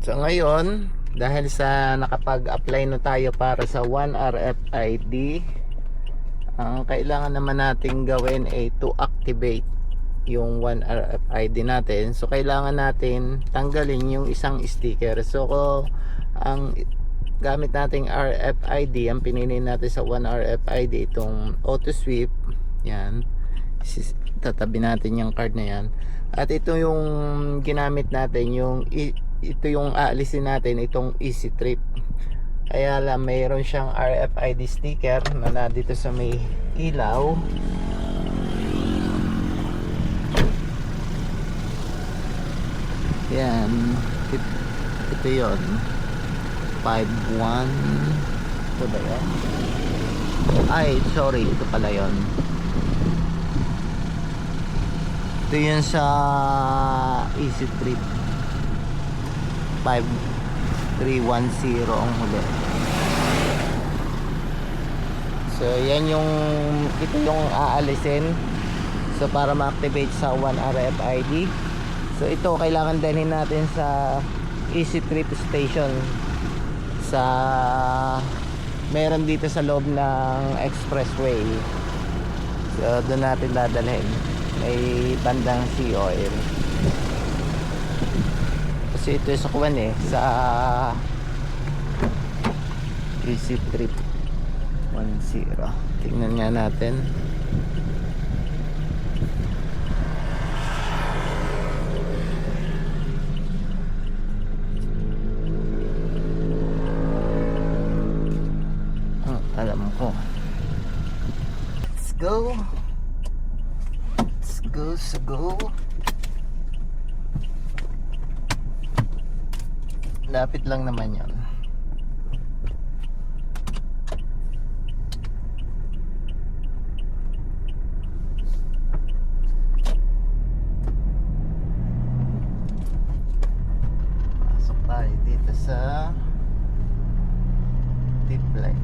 So ngayon, dahil sa nakapag-apply na tayo para sa 1 RFID, ang kailangan naman nating gawin ay to activate yung 1 RFID natin. So kailangan natin tanggalin yung isang sticker. So ang gamit nating RFID, ang pinili natin sa 1 RFID, itong auto sweep, yan, tatabi natin yung card na yan. At ito yung ginamit natin, ito yung aalisin natin, itong Easy Trip. Kaya lang mayroon siyang RFID sticker na nandito sa may ilaw. Yan, ito yon 51. Ito ba yan? Ay, sorry, ito pala yon. Ito yun sa Easy Trip 5310 ang huli. So yan yung, ito yung aalisin, so para ma-activate sa 1 RFID. So ito kailangan dalhin natin sa Easy Trip station, sa meron dito sa loob ng expressway. So doon natin dadalhin, may bandang sea oil. Kasi ito sa kuwan sa Easy Trip 10. Tingnan nga natin. Alam ko. Let's go. Let's go. Lapit lang naman yan. Pasok tayo dito sa Diplex.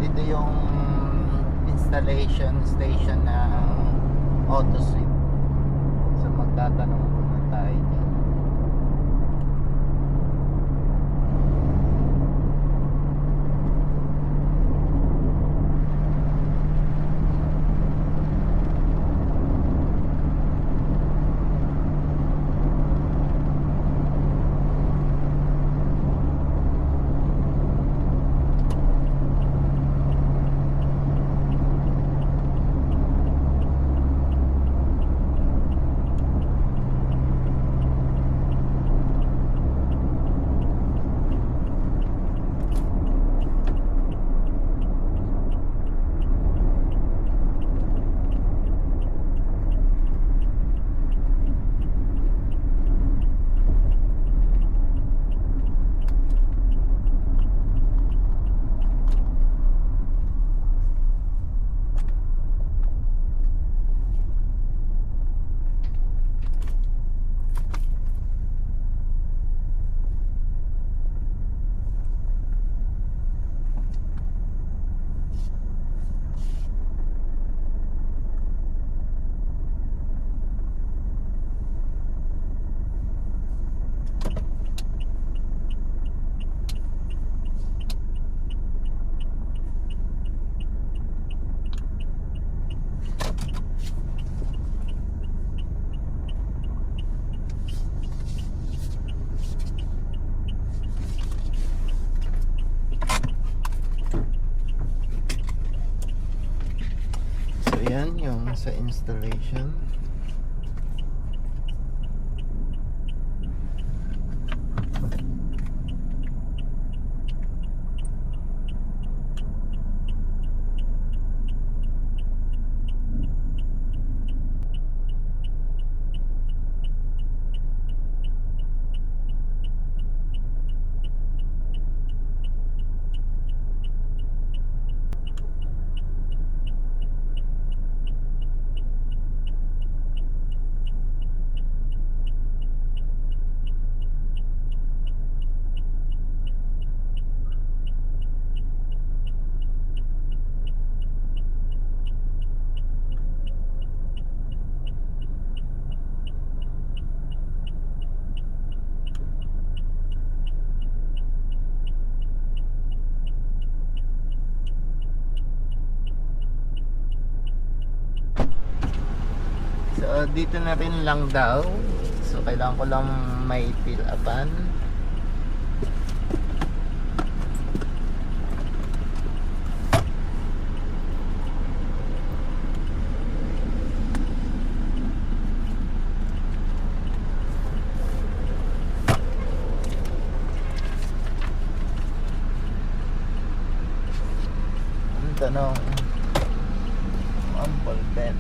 dito yung installation station ng AutoSweep. So magtatanong muna tayo dyan. So yan yung sa installation. So dito na rin lang daw. So kailangan ko lang may fill upan. Ang tanong, ang ballpen.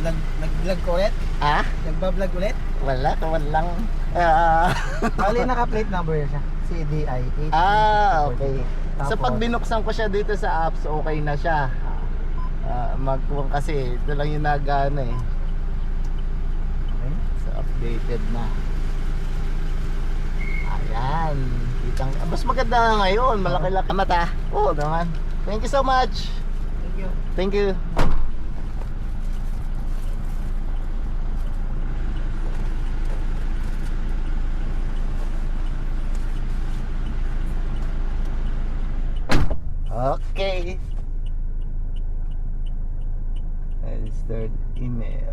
Nag-vlog ko ulit? Ah? Nagba-vlog ulit? Wala, kawan lang. Bali, naka-plate number siya. CDI 8. Okay. So pag binuksan ko siya dito sa apps, okay na siya. Magkuwang kasi, ito lang yung nagana eh. Okay. So updated na. Ayan. Mas maganda na ngayon. Malaki-laki mata. Oo naman. Thank you so much. Thank you. Thank you. Okay. Registered email.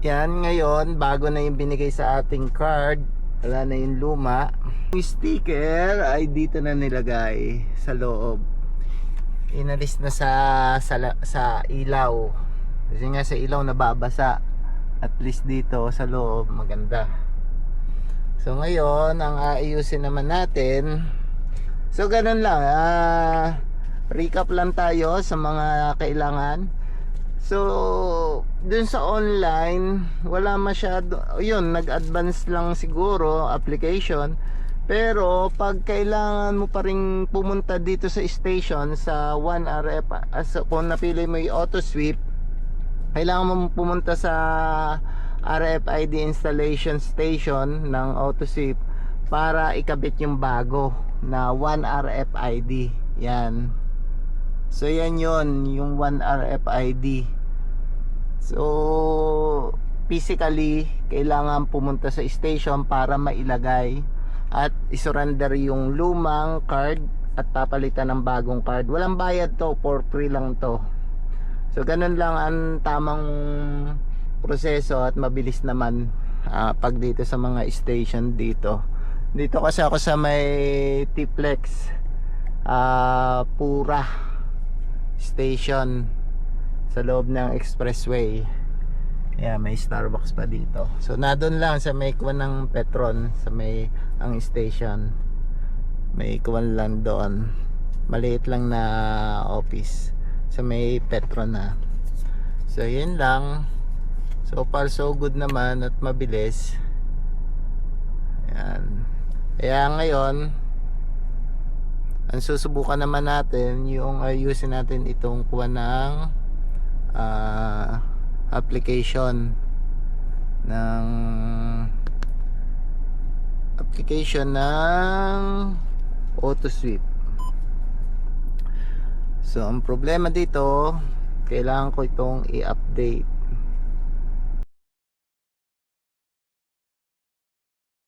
Yan, ngayon bago na yung binigay sa ating card, wala na yung luma. Yung sticker ay dito na nilagay sa loob. Inalis na sa ilaw. Kasi nga sa ilaw nababasa. At least dito sa loob maganda. So ngayon ang aayusin naman natin. So ganun lang, recap lang tayo sa mga kailangan. So, dun sa online, wala masyado, yun, nag-advance lang siguro application. Pero pag kailangan mo pa rin pumunta dito sa station sa 1RF, kung napili mo yung auto sweep, kailangan mo pumunta sa RFID installation station ng auto sweep para ikabit yung bago na 1RFID. Yan. So yan yun, yung 1RFID. So physically kailangan pumunta sa station para mailagay at isurrender yung lumang card at papalitan ng bagong card. Walang bayad to, for free lang to. So ganun lang ang tamang proseso at mabilis naman pag dito sa mga station dito. Dito kasi ako sa may T-Flex Pura station sa loob ng expressway. Yeah, may Starbucks pa dito. So nadon lang sa may kuwan ng Petron, sa may ang station. May kuwan lang doon. Maliit lang na office sa may Petron na. So yun lang. So far so good naman at mabilis. Ayan. Kaya ngayon ang susubukan naman natin yung ayusin natin itong kuwan ng application ng auto sweep. So ang problema dito, kailangan ko itong i-update.